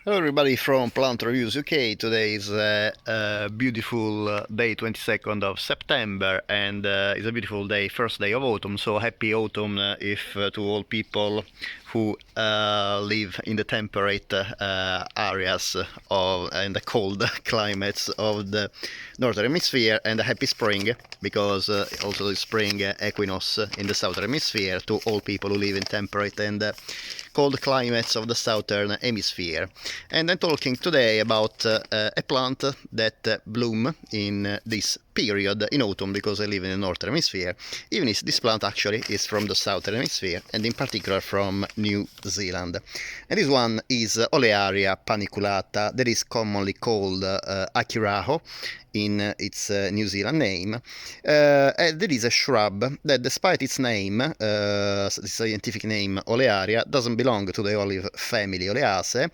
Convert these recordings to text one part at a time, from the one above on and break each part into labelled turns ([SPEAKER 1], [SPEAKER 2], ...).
[SPEAKER 1] Hello everybody from Plant Reviews UK. Today is a beautiful day, 22nd of September, and it's a beautiful day, first day of autumn, so happy autumn if to all people who live in the temperate areas of and the cold climates of the northern hemisphere, and a happy spring because also the spring equinox in the southern hemisphere to all people who live in temperate and cold climates of the southern hemisphere. And I'm talking today about a plant that bloom in this period in autumn because I live in the northern hemisphere, even if this plant actually is from the southern hemisphere and in particular from New Zealand. And this one is Olearia paniculata, that is commonly called Akiraho in its New Zealand name. There is a shrub that, despite its name, the scientific name Olearia, doesn't belong to the olive family Oleaceae,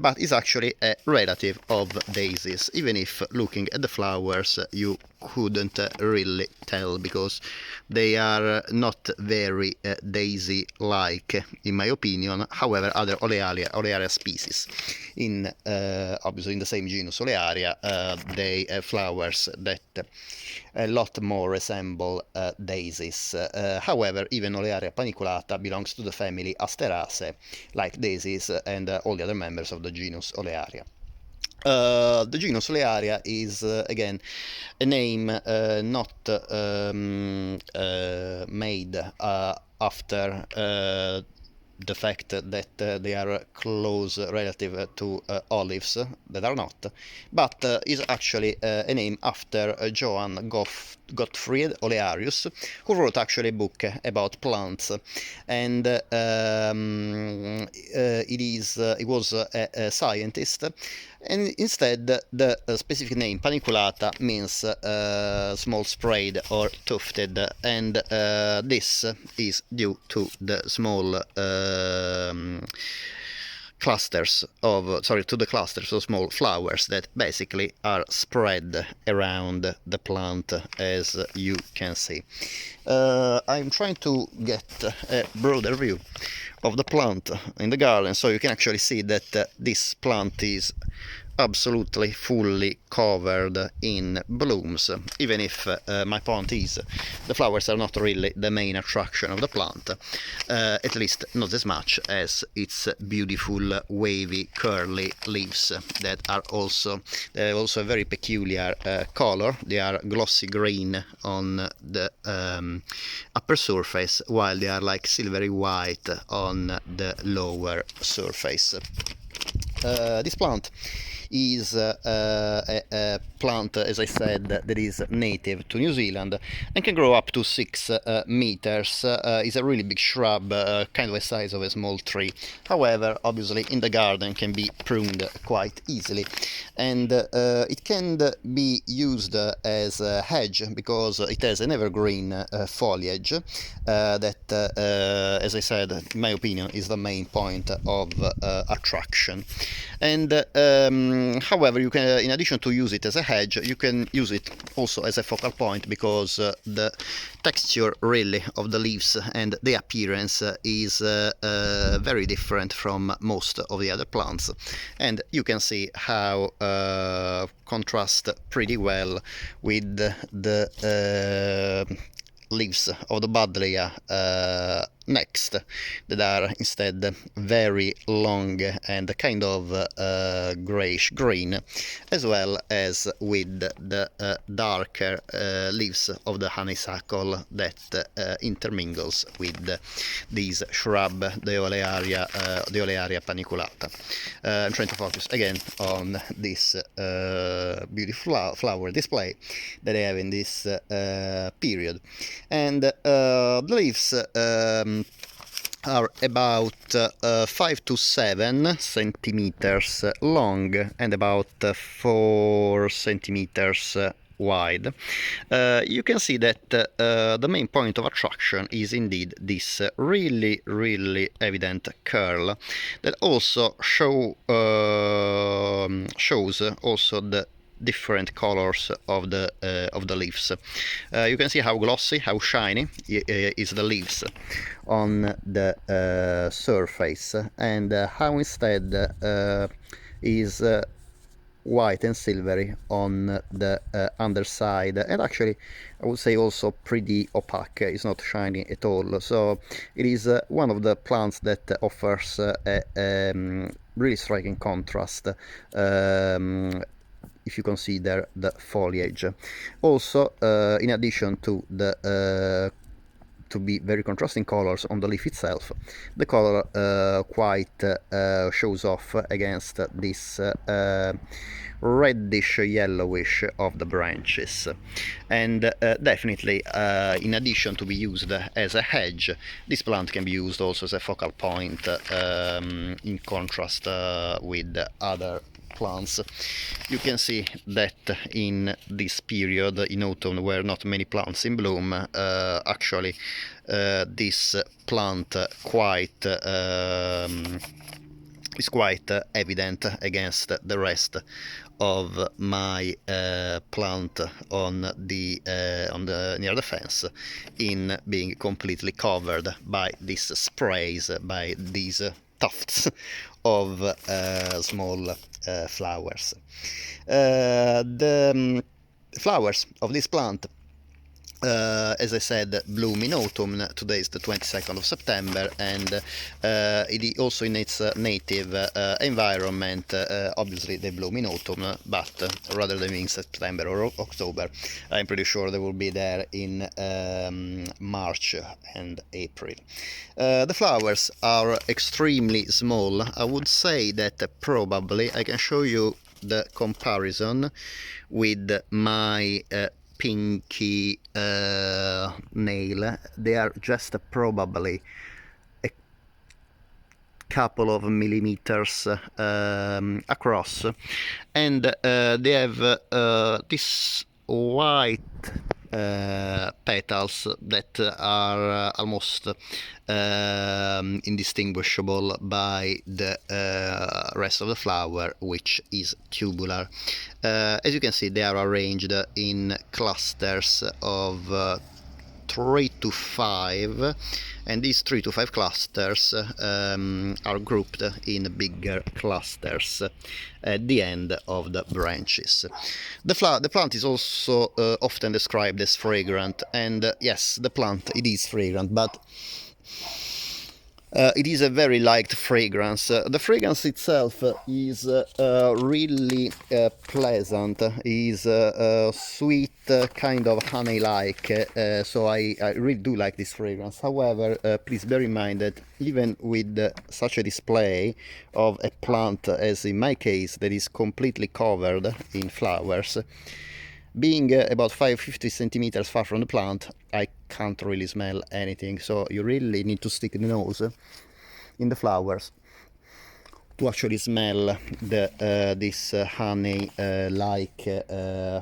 [SPEAKER 1] but is actually a relative of daisies, even if looking at the flowers you couldn't really tell because they are not very daisy-like in my opinion. However, other Olearia species in obviously in the same genus Olearia, they have flowers that a lot more resemble daisies. However, even Olearia paniculata belongs to the family Asteraceae, like daisies and all the other members of the genus Olearia. The genus Olearia is again a name not made after the fact that they are close relative to olives, that are not, but is actually a name after Johann Gottfried Olearius, who wrote actually a book about plants, and he was a scientist. And instead, the specific name paniculata means small sprayed or tufted, and this is due to the small clusters of small flowers that basically are spread around the plant, as you can see. I'm trying to get a broader view of the plant in the garden, so you can actually see that this plant is absolutely fully covered in blooms, even if my point is the flowers are not really the main attraction of the plant, at least not as much as its beautiful wavy curly leaves that are also a very peculiar color. They are glossy green on the upper surface, while they are like silvery white on the lower surface. This plant is a plant, as I said, that is native to New Zealand and can grow up to 6 meters. Is a really big shrub, kind of the size of a small tree. However, obviously in the garden can be pruned quite easily, and it can be used as a hedge because it has an evergreen foliage that, as I said, in my opinion, is the main point of attraction. And however, you can, in addition to use it as a hedge, you can use it also as a focal point because the texture really of the leaves and the appearance is very different from most of the other plants, and you can see how contrast pretty well with the leaves of the Buddleia next, that are instead very long and kind of grayish green, as well as with the darker leaves of the honeysuckle that intermingles with this shrub, the Olearia paniculata. I'm trying to focus again on this beautiful flower display that I have in this period, and the leaves are about 5 to 7 centimeters long and about 4 centimeters wide. You can see that the main point of attraction is indeed this really evident curl that also shows also the different colors of the leaves. You can see how glossy, how shiny is the leaves on the surface, and how instead is white and silvery on the underside, and actually I would say also pretty opaque. It's not shiny at all, so it is one of the plants that offers a really striking contrast if you consider the foliage. Also, in addition to the to be very contrasting colors on the leaf itself, the color quite shows off against this reddish yellowish of the branches, and definitely in addition to be used as a hedge, this plant can be used also as a focal point in contrast with other plants. You can see that in this period in autumn where not many plants in bloom, actually this plant is quite evident against the rest of my plant on the near the fence, in being completely covered by these sprays, by these tufts of small flowers. The flowers of this plant, as I said, bloom in autumn. Today is the 22nd of September, and it is also in its native environment. Obviously they bloom in autumn, but rather than in September or October, I'm pretty sure they will be there in March and April. The flowers are extremely small. I would say that probably I can show you the comparison with my pinky nail. They are just probably a couple of millimeters across, and they have this white petals that are almost indistinguishable by the rest of the flower, which is tubular. As you can see, they are arranged in clusters of 3 to 5, and these 3 to 5 clusters are grouped in bigger clusters at the end of the branches. The plant is also often described as fragrant, and yes, the plant, it is fragrant, but it is a very liked fragrance. The fragrance itself is really pleasant, is sweet, kind of honey-like, so I really do like this fragrance. However, please bear in mind that even with such a display of a plant, as in my case, that is completely covered in flowers, being about 50 centimeters far from the plant, I can't really smell anything, so you really need to stick the nose in the flowers to actually smell this honey like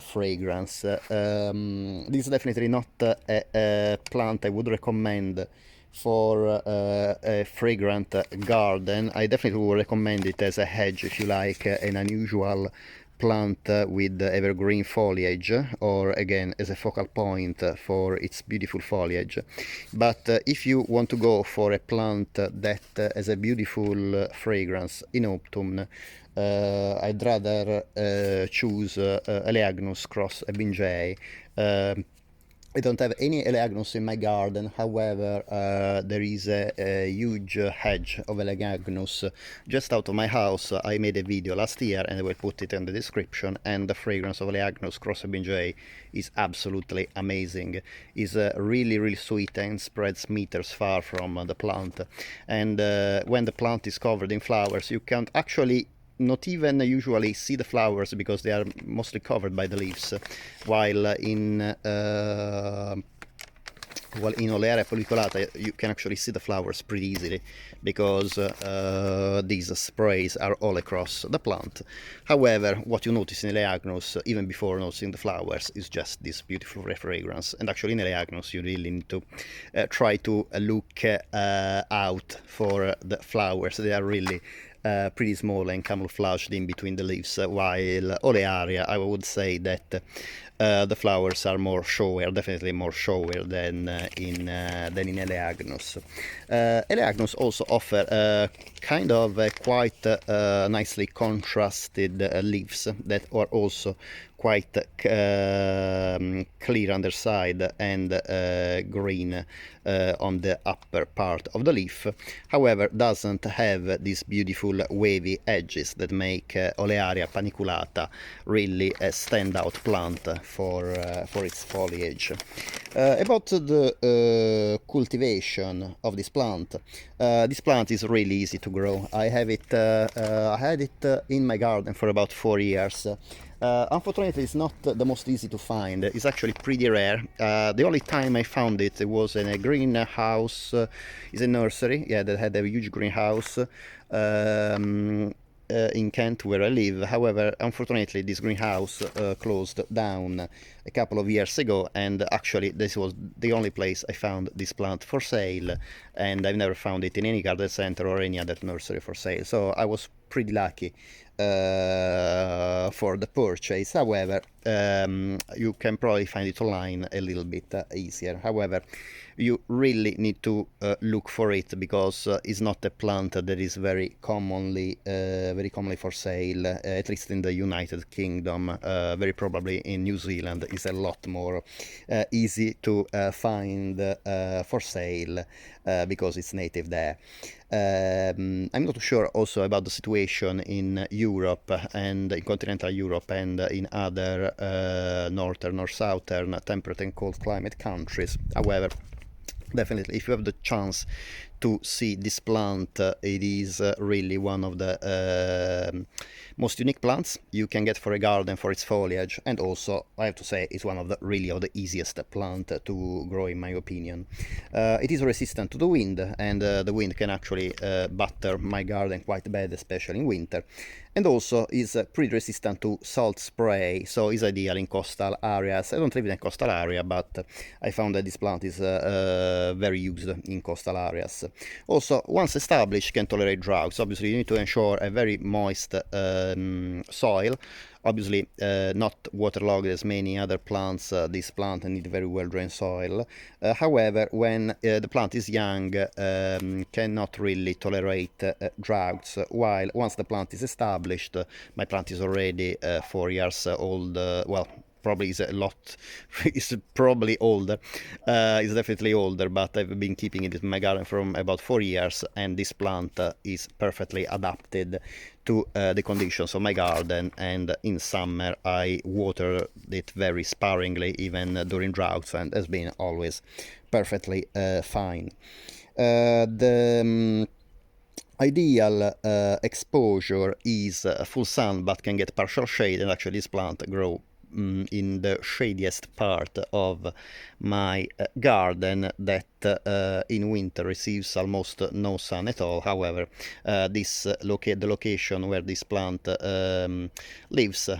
[SPEAKER 1] fragrance. This is definitely not a plant I would recommend for a fragrant garden. I definitely would recommend it as a hedge if you like an unusual plant with evergreen foliage, or again as a focal point for its beautiful foliage. But if you want to go for a plant that has a beautiful fragrance in autumn, I'd rather choose Oleagnus cross Ebingei. I don't have any Oleagnus in my garden, however there is a huge hedge of Oleagnus just out of my house. I made a video last year and I will put it in the description, and the fragrance of Oleagnus cross Ebingei is absolutely amazing. It's really sweet and spreads meters far from the plant, and when the plant is covered in flowers you can't actually not even usually see the flowers because they are mostly covered by the leaves, while in Olearia paniculata you can actually see the flowers pretty easily because these sprays are all across the plant. However, what you notice in Oleagnus, even before noticing the flowers, is just this beautiful fragrance. And actually in Oleagnus you really need to try to look out for the flowers. They are really pretty small and camouflaged in between the leaves, while Olearia, I would say that the flowers are more showier, definitely more showier than in Eleagnus. Eleagnus also offer kind of quite nicely contrasted leaves that are also quite clear underside and green on the upper part of the leaf. However, doesn't have these beautiful wavy edges that make Olearia paniculata really a standout plant for its foliage. About the cultivation of this plant is really easy to grow. I had it in my garden for about 4 years. Unfortunately, it's not the most easy to find. It's actually pretty rare. The only time I found it was in a greenhouse. It's a nursery, yeah, that had a huge greenhouse in Kent, where I live. However, unfortunately, this greenhouse closed down a couple of years ago, and actually this was the only place I found this plant for sale, and I've never found it in any garden center or any other nursery for sale. So I was pretty lucky for the purchase. However, you can probably find it online a little bit easier. However, you really need to look for it, because it's not a plant that is very commonly for sale, at least in the United Kingdom. Very probably in New Zealand is a lot more easy to find for sale, because it's native there. I'm not sure also about the situation in Europe and in continental Europe and in other northern or southern temperate and cold climate countries. However, definitely, if you have the chance to see this plant, it is really one of the most unique plants you can get for a garden for its foliage, and also I have to say it's one of the easiest plant to grow, in my opinion. It is resistant to the wind, and the wind can actually batter my garden quite bad, especially in winter, and also is pretty resistant to salt spray, so is ideal in coastal areas. I don't live in a coastal area, but I found that this plant is very used in coastal areas. Also, once established, can tolerate droughts. Obviously, you need to ensure a very moist soil. Obviously, not waterlogged as many other plants. This plant need very well drained soil. However, when the plant is young, cannot really tolerate droughts. While once the plant is established, my plant is already 4 years old. Well, probably is a lot. It's probably older. It's definitely older, but I've been keeping it in my garden for about 4 years, and this plant is perfectly adapted to the conditions of my garden. And in summer I water it very sparingly, even during droughts, and has been always perfectly fine. The ideal exposure is full sun, but can get partial shade, and actually this plant grow in the shadiest part of my garden, that in winter receives almost no sun at all. However, the location where this plant lives,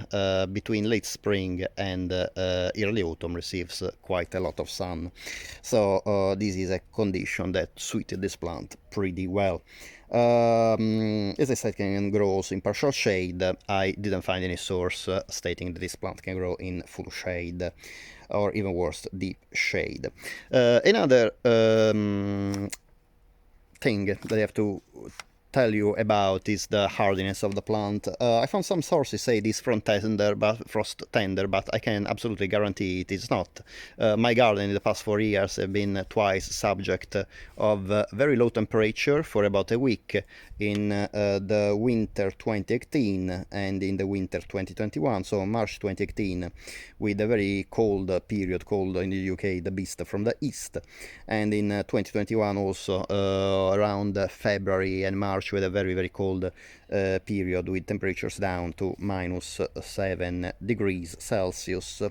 [SPEAKER 1] between late spring and early autumn, receives quite a lot of sun. So this is a condition that suited this plant pretty well. As I said, can grow also in partial shade. I didn't find any source stating that this plant can grow in full shade, or even worse, deep shade. Another thing that I have to tell you about is the hardiness of the plant. I found some sources say it is frost tender, but I can absolutely guarantee it is not. My garden in the past 4 years have been twice subject of very low temperature for about a week in the winter 2018 and in the winter 2021, so March 2018, with a very cold period, cold in the UK, the beast from the east, and in 2021 also around February and March, with a very, very cold period, with temperatures down to -7 degrees Celsius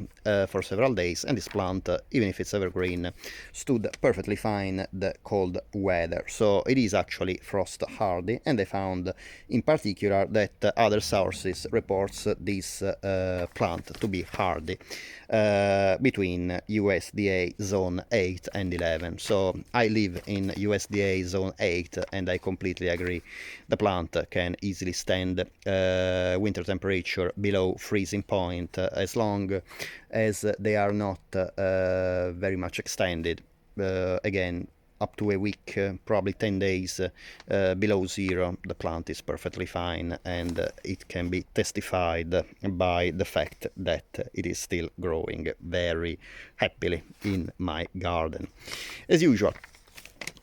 [SPEAKER 1] for several days. And this plant, even if it's evergreen, stood perfectly fine the cold weather. So it is actually frost hardy, and I found in particular that other sources reports this plant to be hardy between USDA zone 8 and 11. So I live in USDA zone 8, and I completely agree basically the plant can easily stand winter temperature below freezing point as long as they are not very much extended. Again, up to a week, probably 10 days below zero, the plant is perfectly fine, and it can be testified by the fact that it is still growing very happily in my garden. As usual,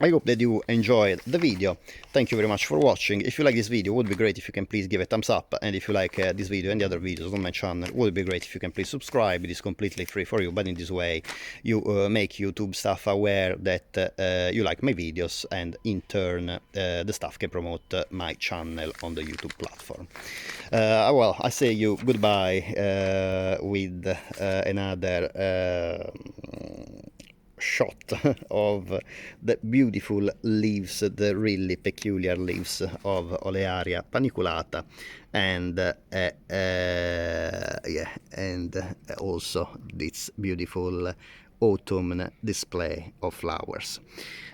[SPEAKER 1] I hope that you enjoyed the video. Thank you very much for watching. If you like this video, it would be great if you can please give a thumbs up, and if you like this video and the other videos on my channel, it would be great if you can please subscribe. It is completely free for you, but in this way you make YouTube staff aware that you like my videos, and in turn the staff can promote my channel on the YouTube platform. Well, I say you goodbye with another shot of the beautiful leaves, the really peculiar leaves of Olearia paniculata, and yeah, and also this beautiful autumn display of flowers.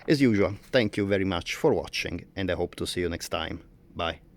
[SPEAKER 1] As usual, thank you very much for watching, and I hope to see you next time. Bye.